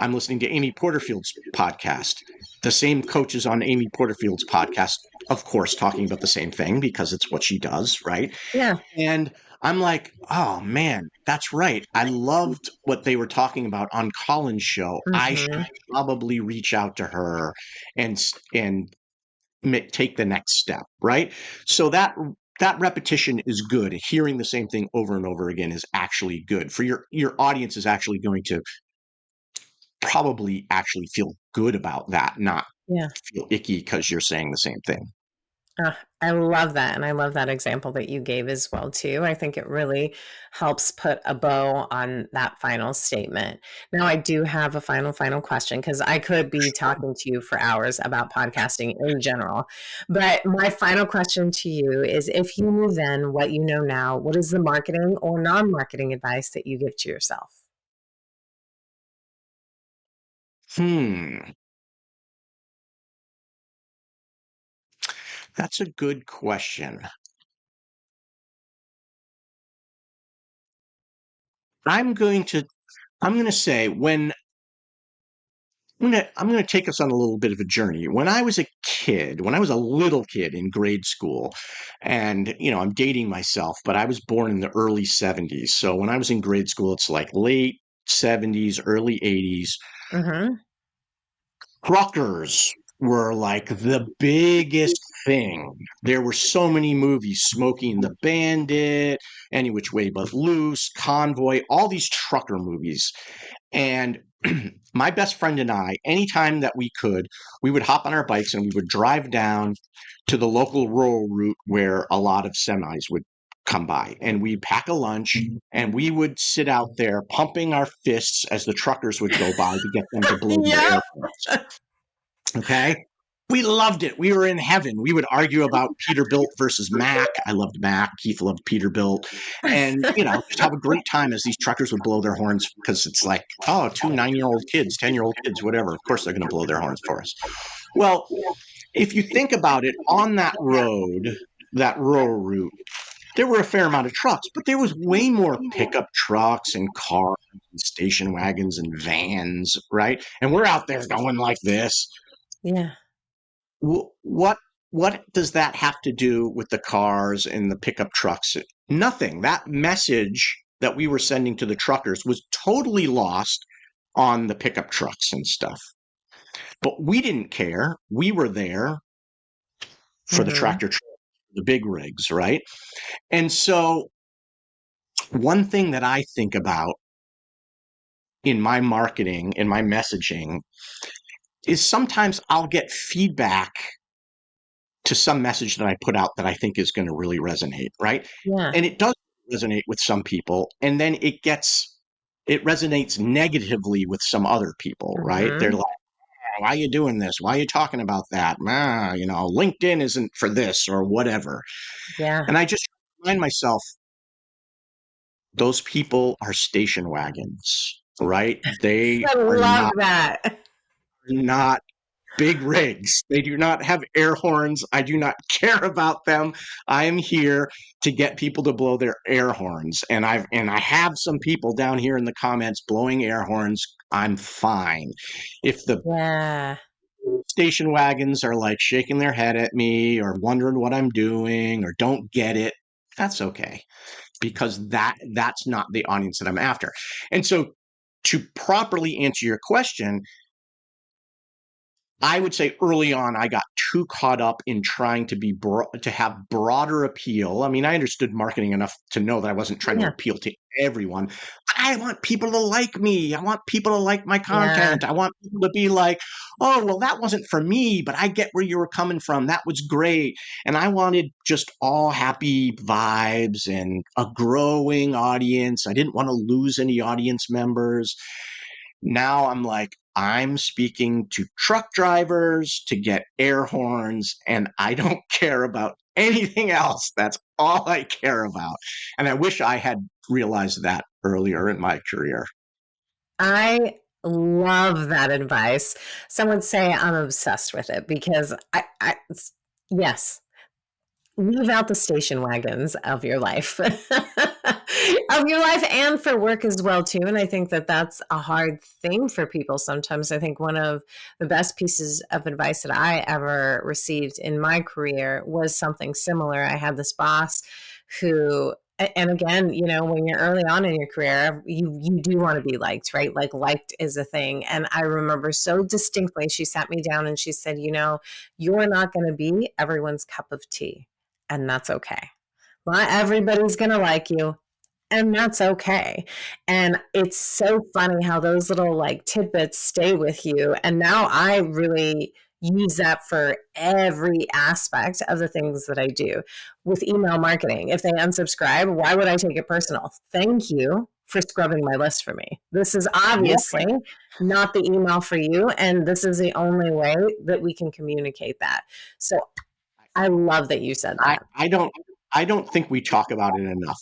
I'm listening to Amy Porterfield's podcast. The same coach is on Amy Porterfield's podcast, of course, talking about the same thing because it's what she does, right? Yeah. And I'm like, oh man, that's right. I loved what they were talking about on Colin's show. I should Mm-hmm. probably reach out to her and take the next step, right? So that repetition is good. Hearing the same thing over and over again is actually good for your audience. Is actually going to probably actually feel good about that, not Yeah. feel icky because you're saying the same thing. I love that. And I love that example that you gave as well, too. I think it really helps put a bow on that final statement. Now, I do have a final question because I could be talking to you for hours about podcasting in general. But my final question to you is if you knew then what you know now, what is the marketing or non marketing advice that you give to yourself? Hmm, that's a good question. I'm going to I'm going to say I'm going to take us on a little bit of a journey. When I was a little kid in grade school, and I'm dating myself, but I was born in the early 70s. So when I was in grade school, it's like late 70s, early 80s. Mm-hmm. Truckers were like the biggest thing. There were so many movies, Smokey and the Bandit, Any Which Way But Loose, Convoy, all these trucker movies. And my best friend and I, anytime that we could, we would hop on our bikes and we would drive down to the local rural route where a lot of semis would come by. And we'd pack a lunch and we would sit out there pumping our fists as the truckers would go by to get them to blow their air Yep. horns. Okay. We loved it. We were in heaven. We would argue about Peterbilt versus Mac. I loved Mac. Keith loved Peterbilt. And, just have a great time as these truckers would blow their horns because it's like, oh, two 9-year-old kids, 10-year-old kids, whatever. Of course, they're going to blow their horns for us. Well, if you think about it, on that road, that rural route, there were a fair amount of trucks, but there was way more pickup trucks and cars and station wagons and vans, right? And we're out there going like this. Yeah. What does that have to do with the cars and the pickup trucks? Nothing. That message that we were sending to the truckers was totally lost on the pickup trucks and stuff. But we didn't care. We were there for the Mm-hmm. tractor trailer, the big rigs, right? And so one thing that I think about in my marketing, in my messaging, is sometimes I'll get feedback to some message that I put out that I think is going to really resonate, right? Yeah. And it does resonate with some people. And then it gets it resonates negatively with some other people, right? They're Mm-hmm. like, why are you doing this? Why are you talking about that? LinkedIn isn't for this or whatever. Yeah. And I just remind myself, those people are station wagons, right? They I are love that. not big rigs. They do not have air horns. I do not care about them. I am here to get people to blow their air horns. And I have some people down here in the comments blowing air horns. I'm fine. If the Yeah. station wagons are like shaking their head at me or wondering what I'm doing or don't get it, that's okay, because that's not the audience that I'm after. And so, to properly answer your question, I would say early on, I got too caught up in trying to to have broader appeal. I mean, I understood marketing enough to know that I wasn't trying to Yeah. appeal to everyone. I want people to like me. I want people to like my Yeah. content. I want people to be like, oh, well, that wasn't for me, but I get where you were coming from. That was great. And I wanted just all happy vibes and a growing audience. I didn't want to lose any audience members. Now I'm like, I'm speaking to truck drivers to get air horns, and I don't care about anything else. That's all I care about. And I wish I had realized that earlier in my career. I love that advice. Some would say I'm obsessed with it because yes, leave out the station wagons of your life, of your life, and for work as well too. And I think that that's a hard thing for people. Sometimes I think one of the best pieces of advice that I ever received in my career was something similar. I had this boss who, and again, when you're early on in your career, you do want to be liked, right? Like liked is a thing. And I remember so distinctly, she sat me down and she said, you're not going to be everyone's cup of tea, and that's okay. Not everybody's going to like you, and that's okay. And it's so funny how those little like tidbits stay with you. And now I really use that for every aspect of the things that I do with email marketing. If they unsubscribe, why would I take it personal? Thank you for scrubbing my list for me. This is obviously not the email for you. And this is the only way that we can communicate that. So I love that you said I, that. I don't I don't think we talk about it enough.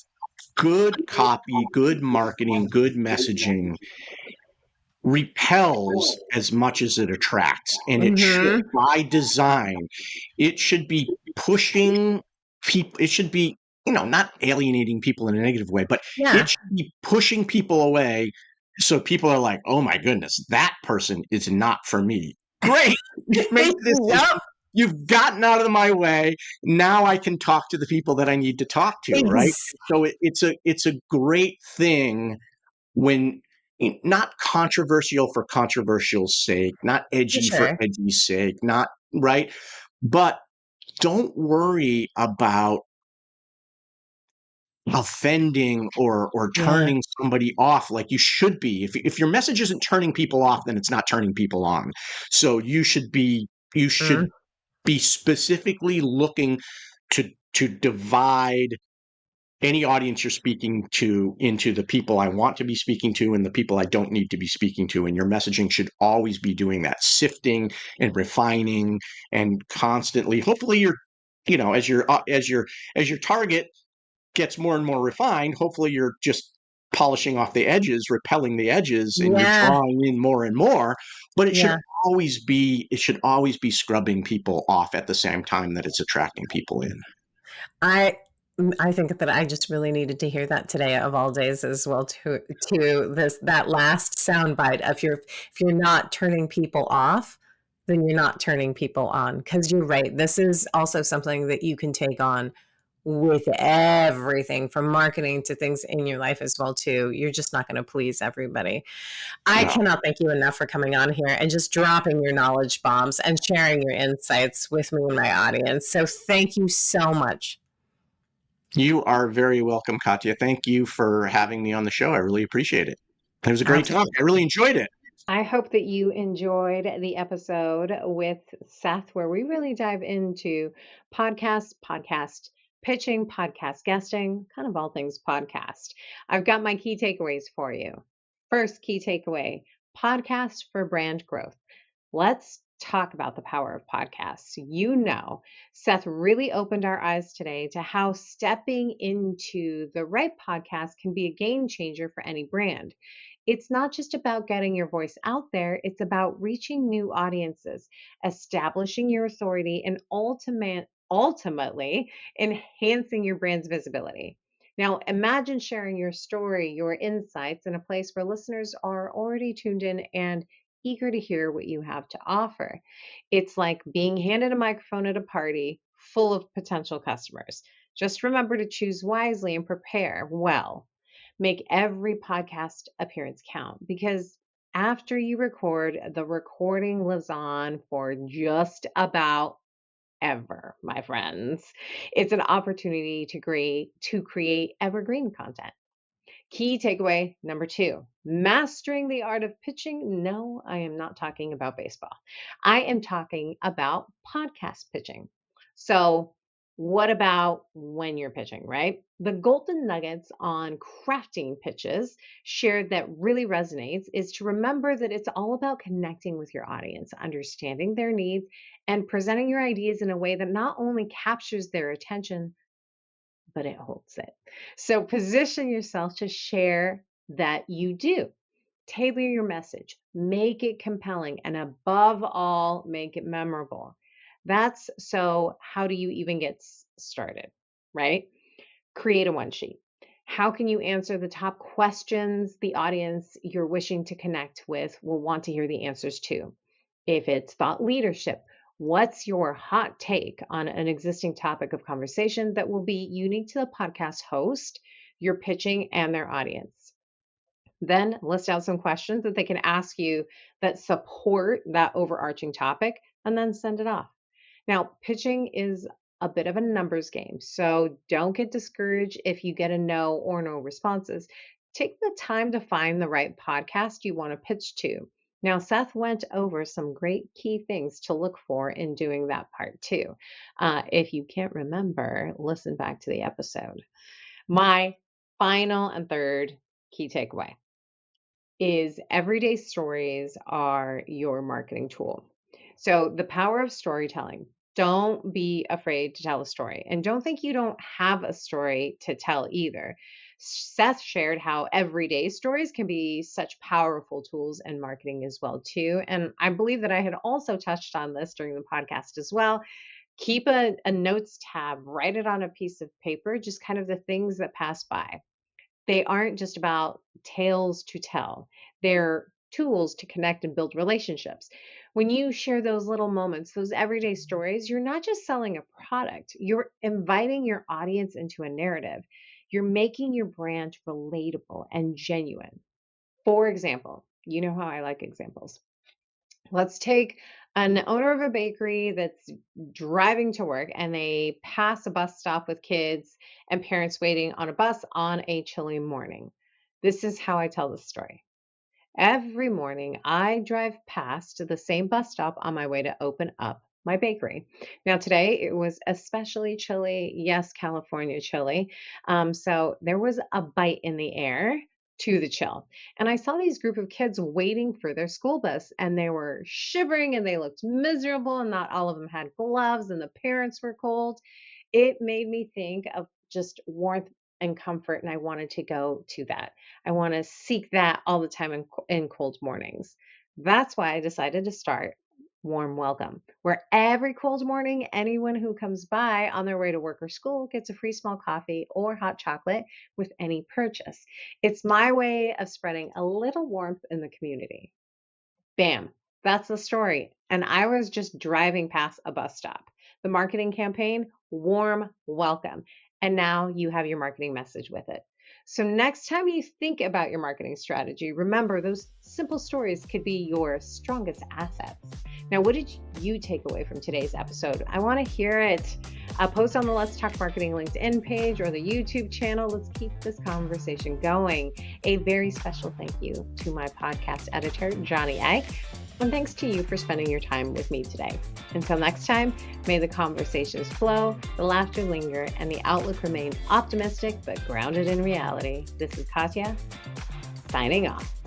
Good copy, good marketing, good messaging repels as much as it attracts, and it should, Mm-hmm. by design, it should be pushing people. It should be, not alienating people in a negative way, but Yeah. it should be pushing people away, so people are like, oh my goodness, that person is not for me. Great. You've made this, Yep. you've gotten out of my way. Now I can talk to the people that I need to talk to, right? Ex- So it's a great thing when, not controversial for controversial's sake, not For edgy for sure. edgy's sake, not right, but don't worry about offending or Yeah. turning somebody off like you should be. If your message isn't turning people off, then it's not turning people on. So you should Mm. be specifically looking to divide any audience you're speaking to into the people I want to be speaking to and the people I don't need to be speaking to. And your messaging should always be doing that, sifting and refining and constantly. Hopefully, as your target gets more and more refined. Hopefully, you're just polishing off the edges, repelling the edges, and you're Yeah. drawing in more and more. But Yeah. it should always be scrubbing people off at the same time that it's attracting people in. I I think that I just really needed to hear that today of all days as well to that last soundbite of if you're not turning people off, then you're not turning people on. Because you're right. This is also something that you can take on with everything from marketing to things in your life as well too. You're just not going to please everybody. I No. cannot thank you enough for coming on here and just dropping your knowledge bombs and sharing your insights with me and my audience. So thank you so much. You are very welcome, Katya. Thank you for having me on the show. I really appreciate it. It was a great talk. Absolutely. I really enjoyed it. I hope that you enjoyed the episode with Seth, where we really dive into podcast pitching, podcast guesting, kind of all things podcast. I've got my key takeaways for you. First key takeaway, podcast for brand growth. Let's talk about the power of podcasts. Seth really opened our eyes today to how stepping into the right podcast can be a game changer for any brand. It's not just about getting your voice out there, it's about reaching new audiences, establishing your authority, and ultimately enhancing your brand's visibility. Now, imagine sharing your story, your insights in a place where listeners are already tuned in and eager to hear what you have to offer. It's like being handed a microphone at a party full of potential customers. Just remember to choose wisely and prepare well. Make every podcast appearance count, because after you record, the recording lives on for just about ever, my friends. It's an opportunity to create evergreen content. Key takeaway number 2, mastering the art of pitching. No, I am not talking about baseball. I am talking about podcast pitching. So, what about when you're pitching, right? The golden nuggets on crafting pitches shared that really resonates is to remember that it's all about connecting with your audience, understanding their needs, and presenting your ideas in a way that not only captures their attention, but it holds it. So position yourself to share that you do. Tailor your message, make it compelling, and above all, make it memorable. How do you even get started, right? Create a one sheet. How can you answer the top questions the audience you're wishing to connect with will want to hear the answers to? If it's thought leadership, what's your hot take on an existing topic of conversation that will be unique to the podcast host, your pitching, and their audience? Then list out some questions that they can ask you that support that overarching topic, and then send it off. Now, pitching is a bit of a numbers game, so don't get discouraged if you get a no or no responses. Take the time to find the right podcast you want to pitch to. Now, Seth went over some great key things to look for in doing that part too. If you can't remember, listen back to the episode. My final and third key takeaway is everyday stories are your marketing tool. So the power of storytelling. Don't be afraid to tell a story, and don't think you don't have a story to tell either. Seth shared how everyday stories can be such powerful tools in marketing as well too. And I believe that I had also touched on this during the podcast as well. Keep a notes tab, write it on a piece of paper, just kind of the things that pass by. They aren't just about tales to tell. They're tools to connect and build relationships. When you share those little moments, those everyday stories, you're not just selling a product, you're inviting your audience into a narrative. You're making your brand relatable and genuine. For example, you know how I like examples. Let's take an owner of a bakery that's driving to work and they pass a bus stop with kids and parents waiting on a bus on a chilly morning. This is how I tell the story. Every morning, I drive past the same bus stop on my way to open up my bakery. Now, today it was especially chilly. Yes, California chilly. So there was a bite in the air to the chill. And I saw these group of kids waiting for their school bus, and they were shivering and they looked miserable, and not all of them had gloves, and the parents were cold. It made me think of just warmth and comfort, and I wanted to go to that. I want to seek that all the time in cold mornings. That's why I decided to start Warm Welcome, where every cold morning, anyone who comes by on their way to work or school gets a free small coffee or hot chocolate with any purchase. It's my way of spreading a little warmth in the community. Bam, that's the story. And I was just driving past a bus stop. The marketing campaign, Warm Welcome. And now you have your marketing message with it. So next time you think about your marketing strategy, remember those simple stories could be your strongest assets. Now, what did you take away from today's episode? I want to hear it. Post on the Let's Talk Marketing LinkedIn page or the YouTube channel. Let's keep this conversation going. A very special thank you to my podcast editor, Johnny Ike. And thanks to you for spending your time with me today. Until next time, may the conversations flow, the laughter linger, and the outlook remain optimistic but grounded in reality. This is Katya, signing off.